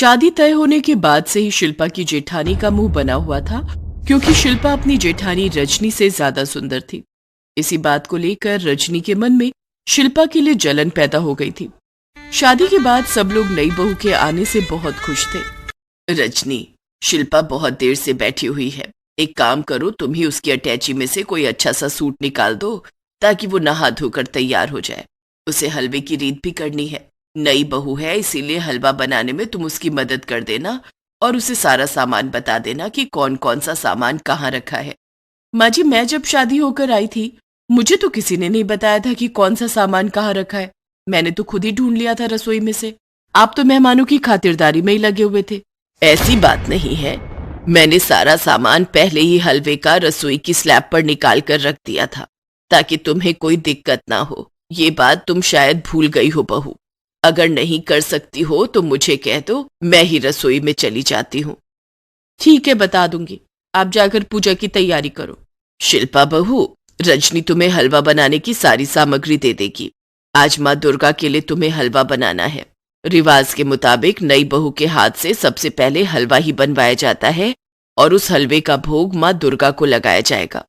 शादी तय होने के बाद से ही शिल्पा की जेठानी का मुंह बना हुआ था, क्योंकि शिल्पा अपनी जेठानी रजनी से ज्यादा सुंदर थी। इसी बात को लेकर रजनी के मन में शिल्पा के लिए जलन पैदा हो गई थी। शादी के बाद सब लोग नई बहू के आने से बहुत खुश थे। रजनी, शिल्पा बहुत देर से बैठी हुई है, एक काम करो, तुम ही उसकी अटैची में से कोई अच्छा सा सूट निकाल दो ताकि वो नहा धोकर तैयार हो जाए। उसे हलवे की रीत भी करनी है। नई बहू है, इसीलिए हलवा बनाने में तुम उसकी मदद कर देना और उसे सारा सामान बता देना कि कौन कौन सा सामान कहाँ रखा है। माँ जी, मैं जब शादी होकर आई थी मुझे तो किसी ने नहीं बताया था कि कौन सा सामान कहाँ रखा है। मैंने तो खुद ही ढूंढ लिया था रसोई में से। आप तो मेहमानों की खातिरदारी में ही लगे हुए थे। ऐसी बात नहीं है, मैंने सारा सामान पहले ही हलवे का रसोई की स्लैब पर निकाल कर रख दिया था ताकि तुम्हें कोई दिक्कत ना हो। ये बात तुम शायद भूल गई हो बहू। अगर नहीं कर सकती हो तो मुझे कह दो, मैं ही रसोई में चली जाती हूँ। ठीक है, बता दूंगी। आप जाकर पूजा की तैयारी करो। शिल्पा बहू, रजनी तुम्हें हलवा बनाने की सारी सामग्री दे देगी। आज माँ दुर्गा के लिए तुम्हें हलवा बनाना है। रिवाज के मुताबिक नई बहू के हाथ से सबसे पहले हलवा ही बनवाया जाता है और उस हलवे का भोग माँ दुर्गा को लगाया जाएगा।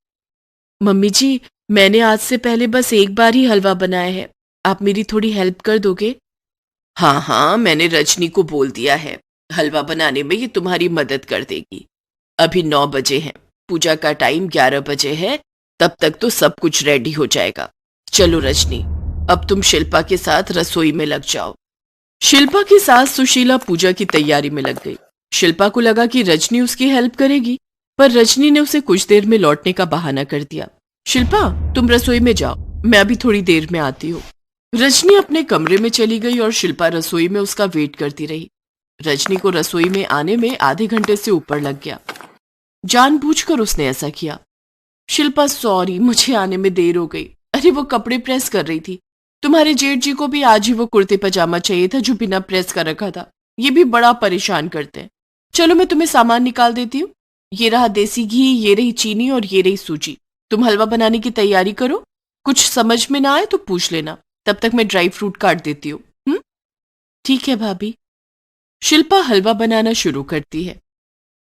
मम्मी जी, मैंने आज से पहले बस एक बार ही हलवा बनाया है, आप मेरी थोड़ी हेल्प कर दोगे? हाँ हाँ, मैंने रजनी को बोल दिया है, हलवा बनाने में ये तुम्हारी मदद कर देगी। अभी 9 बजे हैं, पूजा का टाइम 11 बजे है, तब तक तो सब कुछ रेडी हो जाएगा। चलो रजनी, अब तुम शिल्पा के साथ रसोई में लग जाओ। शिल्पा की सास सुशीला पूजा की तैयारी में लग गई। शिल्पा को लगा कि रजनी उसकी हेल्प करेगी, पर रजनी ने उसे कुछ देर में लौटने का बहाना कर दिया। शिल्पा, तुम रसोई में जाओ, मैं अभी थोड़ी देर में आती हूँ। रजनी अपने कमरे में चली गई और शिल्पा रसोई में उसका वेट करती रही। रजनी को रसोई में आने में आधे घंटे से ऊपर लग गया। जानबूझकर उसने ऐसा किया। शिल्पा, सॉरी, मुझे आने में देर हो गई। अरे वो कपड़े प्रेस कर रही थी। तुम्हारे जेठ जी को भी आज ही वो कुर्ते पजामा चाहिए था जो बिना प्रेस कर रखा था। ये भी बड़ा परेशान करते हैं। चलो मैं तुम्हें सामान निकाल देती हूँ। ये रहा देसी घी, ये रही चीनी और ये रही सूजी। तुम हलवा बनाने की तैयारी करो। कुछ समझ में ना आए तो पूछ लेना, तब तक मैं ड्राई फ्रूट काट देती हूँ। ठीक है भाभी। शिल्पा हलवा बनाना शुरू करती है।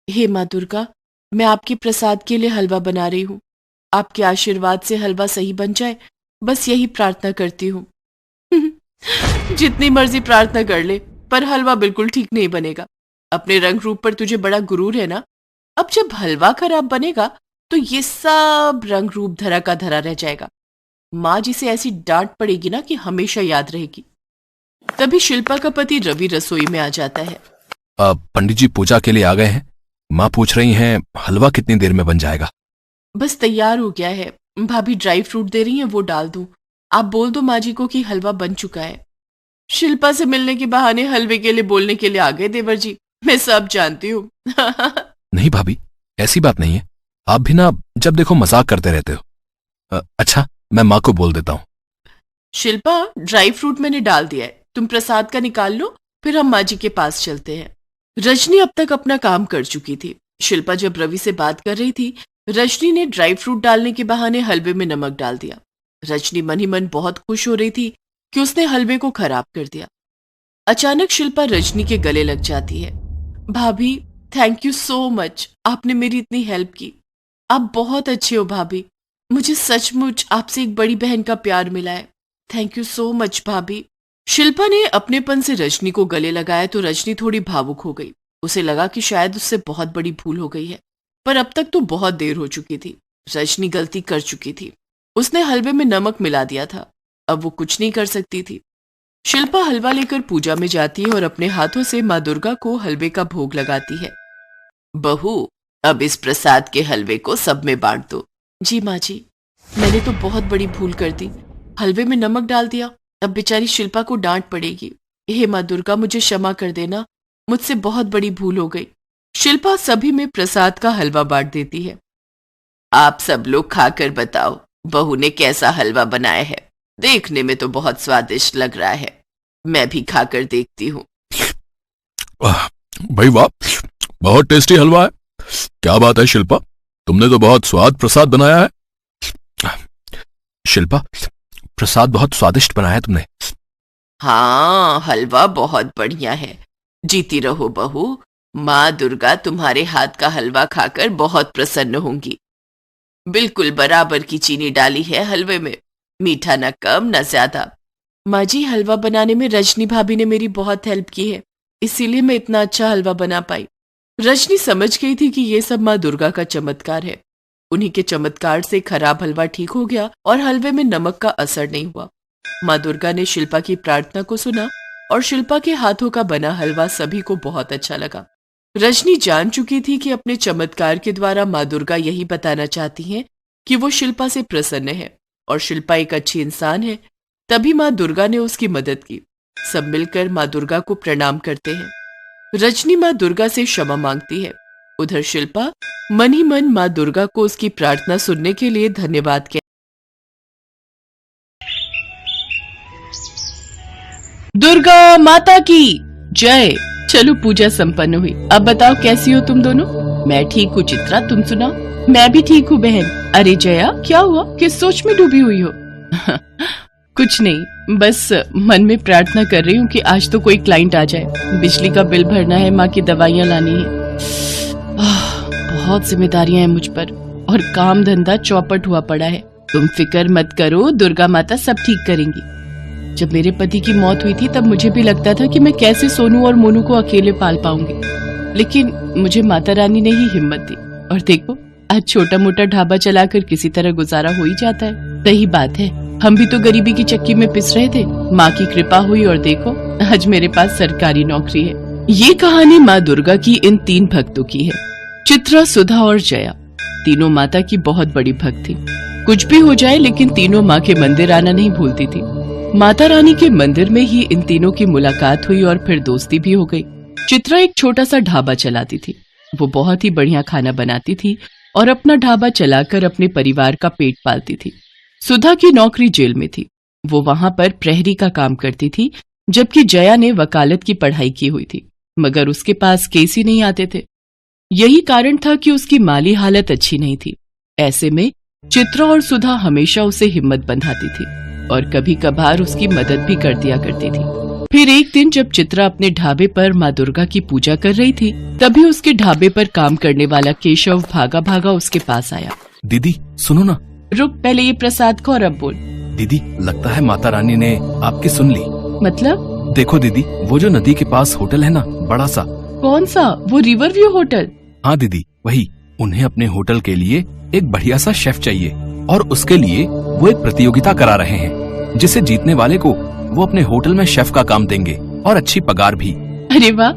हे माँ दुर्गा, मैं आपके प्रसाद के लिए हलवा बना रही हूँ। आपके आशीर्वाद से हलवा सही बन जाए, बस यही प्रार्थना करती हूँ। जितनी मर्जी प्रार्थना कर ले, पर हलवा बिल्कुल ठीक नहीं बनेगा। अपने रंग रूप पर तुझे बड़ा गुरूर है ना। अब जब हलवा खराब बनेगा तो ये सब रंग रूप धरा का धरा रह जाएगा। माँ जी से ऐसी डांट पड़ेगी ना कि हमेशा याद रहेगी। तभी शिल्पा का पति रवि रसोई में आ जाता है। पंडित जी पूजा के लिए आ गए हैं। माँ पूछ रही हैं हलवा कितनी देर में बन जाएगा? बस तैयार हो गया है। भाभी ड्राई फ्रूट दे रही हैं, वो डाल दूं। आप बोल दो माँ जी को कि हलवा बन चुका है। शिल्पा से मिलने के बहाने हलवे के लिए बोलने के लिए आ गए देवर जी। मैं सब जानती हूँ। नहीं भाभी, ऐसी बात नहीं है। आप भी ना जब देखो मजाक करते रहते हो। अच्छा, मैं माँ को बोल देता हूँ। शिल्पा, ड्राई फ्रूट मैंने डाल दिया है, तुम प्रसाद का निकाल लो, फिर हम माँ जी के पास चलते हैं। रजनी अब तक अपना काम कर चुकी थी। शिल्पा जब रवि से बात कर रही थी, रजनी ने ड्राई फ्रूट डालने के बहाने हलवे में नमक डाल दिया। रजनी मन ही मन बहुत खुश हो रही थी कि उसने हलवे को खराब कर दिया। अचानक शिल्पा रजनी के गले लग जाती है। भाभी, थैंक यू सो मच, आपने मेरी इतनी हेल्प की। आप बहुत अच्छे हो भाभी। मुझे सचमुच आपसे एक बड़ी बहन का प्यार मिला है। थैंक यू सो मच भाभी। शिल्पा ने अपनेपन से रजनी को गले लगाया तो रजनी थोड़ी भावुक हो गई। उसे लगा कि शायद उससे बहुत बड़ी भूल हो गई है, पर अब तक तो बहुत देर हो चुकी थी। रजनी गलती कर चुकी थी। उसने हलवे में नमक मिला दिया था, अब वो कुछ नहीं कर सकती थी। शिल्पा हलवा लेकर पूजा में जाती है और अपने हाथों से माँ दुर्गा को हलवे का भोग लगाती है। बहू, अब इस प्रसाद के हलवे को सब में बांट दो। जी माँ जी, मैंने तो बहुत बड़ी भूल कर दी। हलवे में नमक डाल दिया, अब बेचारी शिल्पा को डांट पड़ेगी। हे माँ दुर्गा, मुझे क्षमा कर देना, मुझसे बहुत बड़ी भूल हो गई। शिल्पा सभी में प्रसाद का हलवा बांट देती है। आप सब लोग खाकर बताओ बहू ने कैसा हलवा बनाया है। देखने में तो बहुत स्वादिष्ट लग रहा है। मैं भी खाकर देखती हूँ। भाई वाह, बहुत टेस्टी हलवा है। क्या बात है शिल्पा, तुमने तो बहुत स्वाद प्रसाद बनाया है। शिल्पा, प्रसाद बहुत स्वादिष्ट बनाया है तुमने। हाँ, हलवा बहुत बढ़िया है। जीती रहो बहू, माँ दुर्गा तुम्हारे हाथ का हलवा खाकर बहुत प्रसन्न होंगी। बिल्कुल बराबर की चीनी डाली है हलवे में, मीठा न कम न ज्यादा। माँ जी, हलवा बनाने में रजनी भाभी ने मेरी बहुत हेल्प की है, इसीलिए मैं इतना अच्छा हलवा बना पाई। रजनी समझ गई थी कि ये सब माँ दुर्गा का चमत्कार है। उन्हीं के चमत्कार से खराब हलवा ठीक हो गया और हलवे में नमक का असर नहीं हुआ। माँ दुर्गा ने शिल्पा की प्रार्थना को सुना और शिल्पा के हाथों का बना हलवा सभी को बहुत अच्छा लगा। रजनी जान चुकी थी कि अपने चमत्कार के द्वारा माँ दुर्गा यही बताना चाहती हैं कि वो शिल्पा से प्रसन्न है और शिल्पा एक अच्छी इंसान है। तभी माँ दुर्गा ने उसकी मदद की। सब मिलकर माँ दुर्गा को प्रणाम करते हैं। रजनी माँ दुर्गा से क्षमा मांगती है। उधर शिल्पा मन ही मन माँ दुर्गा को उसकी प्रार्थना सुनने के लिए धन्यवाद कहती। दुर्गा माता की जय। चलो पूजा संपन्न हुई। अब बताओ कैसी हो तुम दोनों? मैं ठीक हूँ चित्रा, तुम सुनाओ? मैं भी ठीक हूँ बहन। अरे जया, क्या हुआ? किस सोच में डूबी हुई हो? कुछ नहीं, बस मन में प्रार्थना कर रही हूँ कि आज तो कोई क्लाइंट आ जाए। बिजली का बिल भरना है, माँ की दवाइयाँ लानी है। बहुत जिम्मेदारियां हैं मुझ पर और काम धंधा चौपट हुआ पड़ा है। तुम फिक्र मत करो, दुर्गा माता सब ठीक करेंगी। जब मेरे पति की मौत हुई थी तब मुझे भी लगता था कि मैं कैसे सोनू और मोनू को अकेले पाल पाऊंगी, लेकिन मुझे माता रानी ने ही हिम्मत दी और देखो आज छोटा मोटा ढाबा चलाकर किसी तरह गुजारा हो ही जाता है। सही बात है, हम भी तो गरीबी की चक्की में पिस रहे थे। माँ की कृपा हुई और देखो आज मेरे पास सरकारी नौकरी है। ये कहानी माँ दुर्गा की इन 3 भक्तों की है, चित्रा, सुधा और जया। तीनों माता की बहुत बड़ी भक्त थी। कुछ भी हो जाए लेकिन तीनों माँ के मंदिर आना नहीं भूलती थी। माता रानी के मंदिर में ही इन तीनों की मुलाकात हुई और फिर दोस्ती भी हो गई। चित्रा एक छोटा सा ढाबा चलाती थी। वो बहुत ही बढ़िया खाना बनाती थी और अपना ढाबा चलाकर अपने परिवार का पेट पालती थी। सुधा की नौकरी जेल में थी। वो वहां पर प्रहरी का काम करती थी, जबकि जया ने वकालत की पढ़ाई की हुई थी, मगर उसके पास केस ही नहीं आते थे। यही कारण था कि उसकी माली हालत अच्छी नहीं थी। ऐसे में चित्रा और सुधा हमेशा उसे हिम्मत बंधाती थी और कभी कभार उसकी मदद भी कर दिया करती थी। फिर एक दिन जब चित्रा अपने ढाबे पर माँ दुर्गा की पूजा कर रही थी, तभी उसके ढाबे पर काम करने वाला केशव भागा भागा उसके पास आया। दीदी सुनो ना। रुक, पहले ये प्रसाद को और अब बोल। दीदी, लगता है माता रानी ने आपकी सुन ली। मतलब? देखो दीदी, वो जो नदी के पास होटल है ना, बड़ा सा। कौन सा? वो रिवर व्यू होटल? हाँ दीदी, वही। उन्हें अपने होटल के लिए एक बढ़िया सा शेफ चाहिए और उसके लिए वो एक प्रतियोगिता करा रहे हैं, जिसे जीतने वाले को वो अपने होटल में शेफ का काम देंगे और अच्छी पगार भी। अरे वाह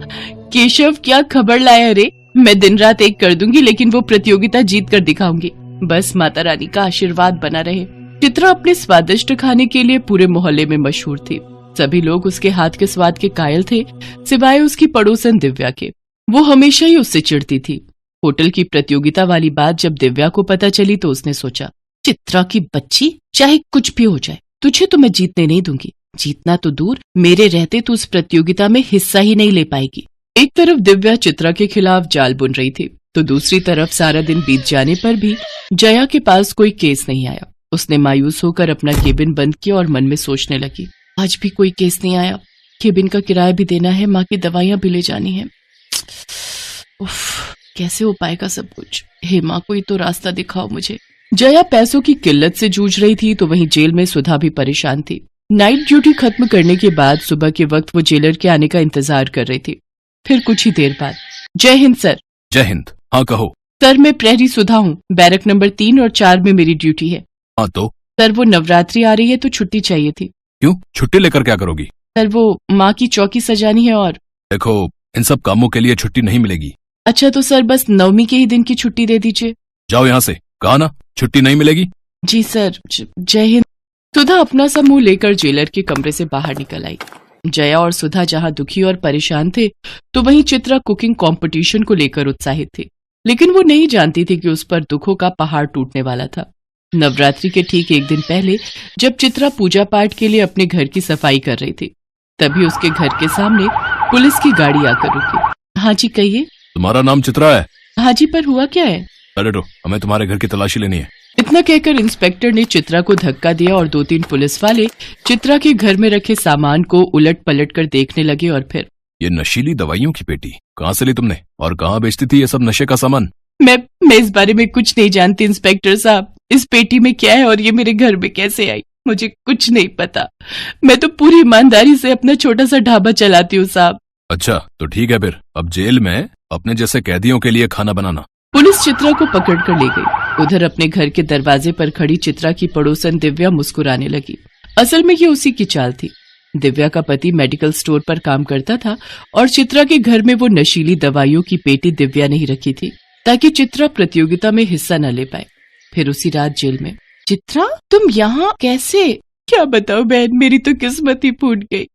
केशव, क्या खबर लाया रे। मैं दिन रात एक कर दूंगी, लेकिन वो प्रतियोगिता जीत कर दिखाऊंगी। बस माता रानी का आशीर्वाद बना रहे। चित्रा अपने स्वादिष्ट खाने के लिए पूरे मोहल्ले में मशहूर थी। सभी लोग उसके हाथ के स्वाद के कायल थे, सिवाय उसकी पड़ोसन दिव्या के। वो हमेशा ही उससे चिढ़ती थी। होटल की प्रतियोगिता वाली बात जब दिव्या को पता चली तो उसने सोचा, चित्रा की बच्ची, चाहे कुछ भी हो जाए, तुझे तो मैं जीतने नहीं दूंगी। जीतना तो दूर, मेरे रहते तो उस प्रतियोगिता में हिस्सा ही नहीं ले पाएगी। एक तरफ दिव्या चित्रा के खिलाफ जाल बुन रही थी, तो दूसरी तरफ सारा दिन बीत जाने पर भी जया के पास कोई केस नहीं आया। उसने मायूस होकर अपना केबिन बंद किया और मन में सोचने लगी, आज भी कोई केस नहीं आया। केबिन का किराया भी देना है, माँ की दवाइयाँ भी ले जानी है। उफ, कैसे हो पाएगा सब कुछ? हे माँ, कोई तो रास्ता दिखाओ मुझे। जया पैसों की किल्लत से जूझ रही थी, तो वहीं जेल में सुधा भी परेशान थी। नाइट ड्यूटी खत्म करने के बाद सुबह के वक्त वो जेलर के आने का इंतजार कर रही थी। फिर कुछ ही देर बाद, जय हिंद सर। जय हिंद। हाँ कहो। सर, मैं प्रहरी सुधा हूँ। बैरक नंबर 3 और 4 में मेरी ड्यूटी है। हाँ तो? सर, वो नवरात्रि आ रही है तो छुट्टी चाहिए थी। क्यों? छुट्टी लेकर क्या करोगी? सर, वो माँ की चौकी सजानी है और। देखो, इन सब कामों के लिए छुट्टी नहीं मिलेगी। अच्छा तो सर, बस नवमी के ही दिन की छुट्टी दे दीजिए। जाओ यहाँ से, कहा ना छुट्टी नहीं मिलेगी। जी सर, जय हिंद। सुधा अपना सा मुंह लेकर जेलर के कमरे से बाहर निकल आई। जया और सुधा जहाँ दुखी और परेशान थे, तो वहीं चित्रा कुकिंग कंपटीशन को लेकर उत्साहित थी। लेकिन वो नहीं जानती थी कि उस पर दुखों का पहाड़ टूटने वाला था। नवरात्रि के ठीक एक दिन पहले जब चित्रा पूजा पाठ के लिए अपने घर की सफाई कर रही थी, तभी उसके घर के सामने पुलिस की गाड़ी आकर रुकी। हाँ जी कहिए। तुम्हारा नाम चित्रा है? हाँ जी, पर हुआ क्या है? बैठो, हमें तुम्हारे घर की तलाशी लेनी है। इतना कहकर इंस्पेक्टर ने चित्रा को धक्का दिया और 2-3 पुलिस वाले चित्रा के घर में रखे सामान को उलट पलट कर देखने लगे और फिर, ये नशीली दवाइयों की पेटी कहाँ से ली तुमने और कहाँ बेचती थी ये सब नशे का सामान? मैं इस बारे में कुछ नहीं जानती इंस्पेक्टर साहब। इस पेटी में क्या है और ये मेरे घर में कैसे आई, मुझे कुछ नहीं पता। मैं तो पूरी ईमानदारी से अपना छोटा सा ढाबा चलाती हूँ साहब। अच्छा तो ठीक है, फिर अब जेल में अपने जैसे कैदियों के लिए खाना बनाना। पुलिस चित्रा को पकड़कर ले गई। उधर अपने घर के दरवाजे पर खड़ी चित्रा की पड़ोसन दिव्या मुस्कुराने लगी। असल में ये उसी की चाल थी। दिव्या का पति मेडिकल स्टोर पर काम करता था और चित्रा के घर में वो नशीली दवाइयों की पेटी दिव्या ने ही रखी थी ताकि चित्रा प्रतियोगिता में हिस्सा न ले पाए। फिर उसी रात जेल में। चित्रा तुम यहाँ कैसे? क्या बताओ बहन, मेरी तो किस्मत ही फूट गई।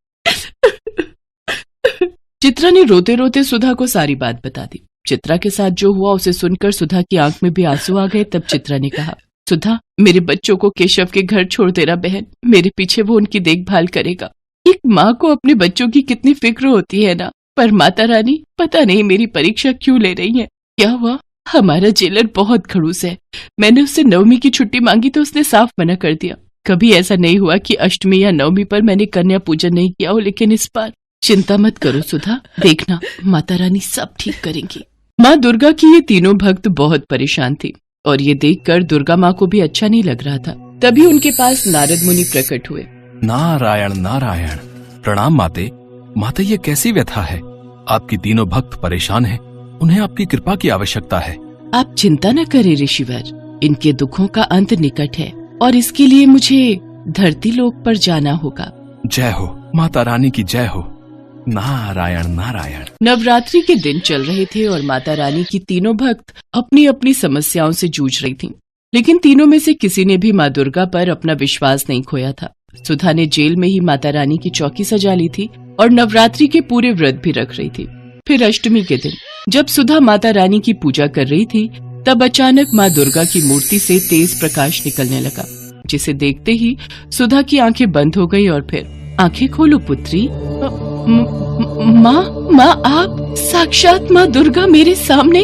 चित्रा ने रोते रोते सुधा को सारी बात बता दी। चित्रा के साथ जो हुआ उसे सुनकर सुधा की आंख में भी आंसू आ गए। तब चित्रा ने कहा, सुधा मेरे बच्चों को केशव के घर छोड़ देना बहन, मेरे पीछे वो उनकी देखभाल करेगा। एक माँ को अपने बच्चों की कितनी फिक्र होती है ना, पर माता रानी पता नहीं मेरी परीक्षा क्यों ले रही है। क्या हुआ? हमारा जेलर बहुत खड़ूस है। मैंने उससे नवमी की छुट्टी मांगी तो उसने साफ मना कर दिया। कभी ऐसा नहीं हुआ कि अष्टमी या नवमी पर मैंने कन्या पूजन नहीं किया हो, लेकिन इस बार चिंता मत करो सुधा, देखना माता रानी सब ठीक करेंगी। माँ दुर्गा की ये तीनों भक्त बहुत परेशान थी और ये देखकर दुर्गा माँ को भी अच्छा नहीं लग रहा था। तभी उनके पास नारद मुनि प्रकट हुए। नारायण नारायण, प्रणाम माते। माते ये कैसी व्यथा है? आपकी तीनों भक्त परेशान हैं, उन्हें आपकी कृपा की आवश्यकता है। आप चिंता न करें ऋषिवर, इनके दुखों का अंत निकट है और इसके लिए मुझे धरती लोक पर जाना होगा। जय हो माता रानी की जय हो। नारायण नारायण। नवरात्रि के दिन चल रहे थे और माता रानी की तीनों भक्त अपनी अपनी समस्याओं से जूझ रही थीं। लेकिन तीनों में से किसी ने भी माँ दुर्गा पर अपना विश्वास नहीं खोया था। सुधा ने जेल में ही माता रानी की चौकी सजा ली थी और नवरात्रि के पूरे व्रत भी रख रही थी। फिर अष्टमी के दिन जब सुधा माता रानी की पूजा कर रही थी, तब अचानक माँ दुर्गा की मूर्ति से तेज प्रकाश निकलने लगा, जिसे देखते ही सुधा की आंखें बंद हो गई और फिर, आंखें खोलो पुत्री। माँ आप साक्षात माँ दुर्गा मेरे सामने।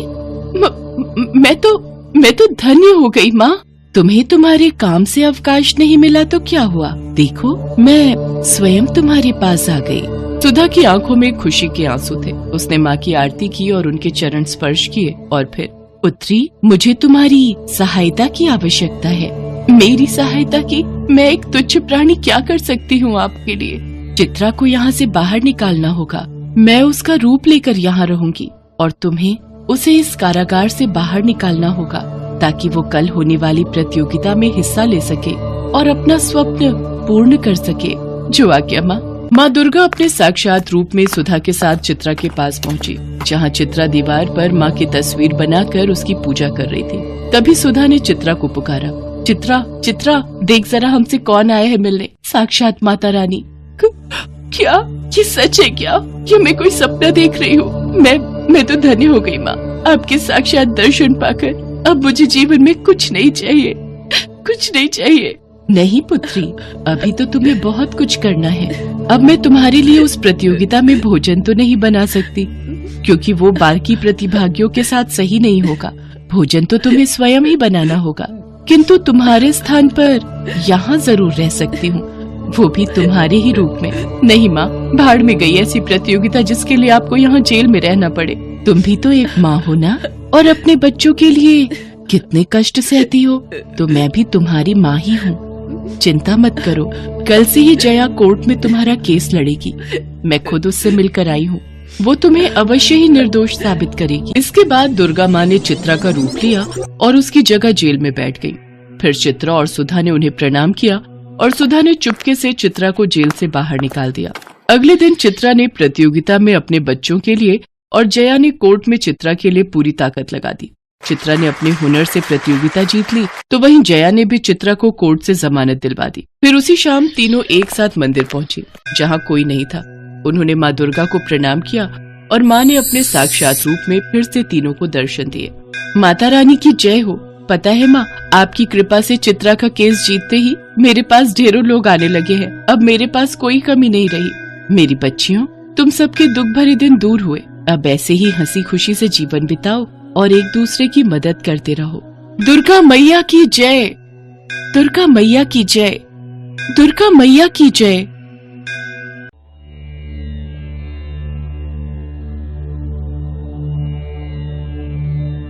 मैं तो धन्य हो गई माँ। तुम्हें तुम्हारे काम से अवकाश नहीं मिला तो क्या हुआ, देखो मैं स्वयं तुम्हारे पास आ गई। सुधा की आंखों में खुशी के आंसू थे। उसने माँ की आरती की और उनके चरण स्पर्श किए और फिर, पुत्री मुझे तुम्हारी सहायता की आवश्यकता है। मेरी सहायता की? मैं एक तुच्छ प्राणी क्या कर सकती हूँ आपके लिए? चित्रा को यहाँ से बाहर निकालना होगा। मैं उसका रूप लेकर यहाँ रहूंगी और तुम्हें उसे इस कारागार से बाहर निकालना होगा ताकि वो कल होने वाली प्रतियोगिता में हिस्सा ले सके और अपना स्वप्न पूर्ण कर सके। जो आज्ञा माँ। माँ दुर्गा अपने साक्षात रूप में सुधा के साथ चित्रा के पास पहुँची, जहाँ चित्रा दीवार पर माँ की तस्वीर बनाकर उसकी पूजा कर रही थी। तभी सुधा ने चित्रा को पुकारा, चित्रा चित्रा देख जरा हमसे कौन आया है मिलने। साक्षात माता रानी। क्या ये सच है क्या? ये मैं कोई सपना देख रही हूँ? मैं तो धन्य हो गई माँ, आपके साक्षात दर्शन पाकर। अब मुझे जीवन में कुछ नहीं चाहिए, कुछ नहीं चाहिए। नहीं पुत्री, अभी तो तुम्हें बहुत कुछ करना है। अब मैं तुम्हारे लिए उस प्रतियोगिता में भोजन तो नहीं बना सकती, क्योंकि वो बाकी प्रतिभागियों के साथ सही नहीं होगा। भोजन तो तुम्हें स्वयं ही बनाना होगा, किंतु तुम्हारे स्थान पर यहाँ जरूर रह सकती हूँ, वो भी तुम्हारे ही रूप में। नहीं माँ, भाड़ में गई ऐसी प्रतियोगिता जिसके लिए आपको यहाँ जेल में रहना पड़े। तुम भी तो एक माँ हो ना, और अपने बच्चों के लिए कितने कष्ट सहती हो, तो मैं भी तुम्हारी माँ ही हूँ। चिंता मत करो, कल से ही जया कोर्ट में तुम्हारा केस लड़ेगी। मैं खुद उससे मिलकर आई हूँ, वो तुम्हें अवश्य ही निर्दोष साबित करेगी। इसके बाद दुर्गा माँ ने चित्रा का रूप लिया और उसकी जगह जेल में बैठ गई। फिर चित्रा और सुधा ने उन्हें प्रणाम किया और सुधा ने चुपके से चित्रा को जेल से बाहर निकाल दिया। अगले दिन चित्रा ने प्रतियोगिता में अपने बच्चों के लिए और जया ने कोर्ट में चित्रा के लिए पूरी ताकत लगा दी। चित्रा ने अपने हुनर से प्रतियोगिता जीत ली, तो वहीं जया ने भी चित्रा को कोर्ट से जमानत दिलवा दी। फिर उसी शाम तीनों एक साथ मंदिर पहुंचे, जहां कोई नहीं था। उन्होंने माँ दुर्गा को प्रणाम किया और माँ ने अपने साक्षात रूप में फिर से तीनों को दर्शन दिए। माता रानी की जय हो। पता है माँ, आपकी कृपा से चित्रा का केस जीतते ही मेरे पास ढेरों लोग आने लगे हैं। अब मेरे पास कोई कमी नहीं रही। मेरी बच्चियों, तुम सबके दुख भरे दिन दूर हुए। अब ऐसे ही हंसी खुशी से जीवन बिताओ और एक दूसरे की मदद करते रहो। दुर्गा मैया की जय, दुर्गा मैया की जय, दुर्गा मैया की जय।